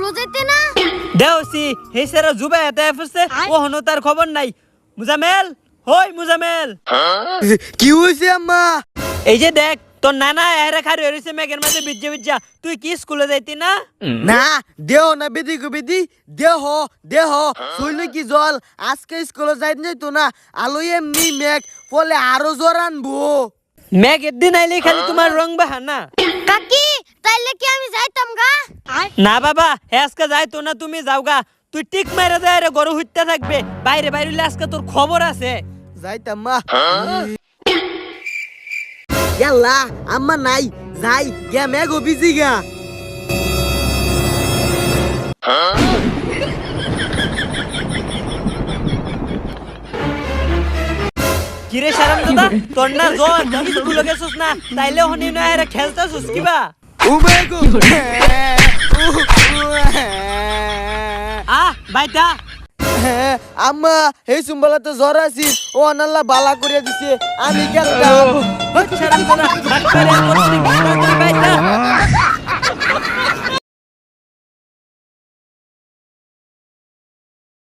স্কুলে যেতে না দেওসি হে সেরা জুবা এতে ফসে ও হনো তার খবর নাই মুজামেল হই মুজামেল কি হইছে আম্মা? এই যে দেখ তোর নানা এরে খারি হইছে মেঘের মাঝে বিজ্জা বিজ্জা তুই কি স্কুলে যাইতি না না দেহ না বেদি গো বেদি দেহ দেহ শুইলে কি জল আজকে স্কুলে যাইতে যাইতো না আলো এমনি মেঘ ফলে আরো জ্বর আনবো। মেঘ একদিন আইলে খালি তোমার রং বাহানা। কাকি তাইলে কি আমি যাইতাম গা না বাবা আজকে যাইতো না তুমি যাও গা তুই টিক মাইরা যায় রে গরু হইতে থাকবে বাইরে বাইরে আজকে তোর খবর আছে যাইতাম মা ইয়াল্লা আম্মা নাই যাই গিয়া মেঘ বিজি গা কিরে শারাম দাদা তোর না জ্বর স্কুলে গেছস না তাইলে হনি না এরা খেলতাছস কিবা ও মেঘো বাইটা আম্মা এই সুম্বালা তো জ্বর আছি ও আনাল্লা বালা করিয়া দিছে আমি গেলাম শারাম দাদা বাইটা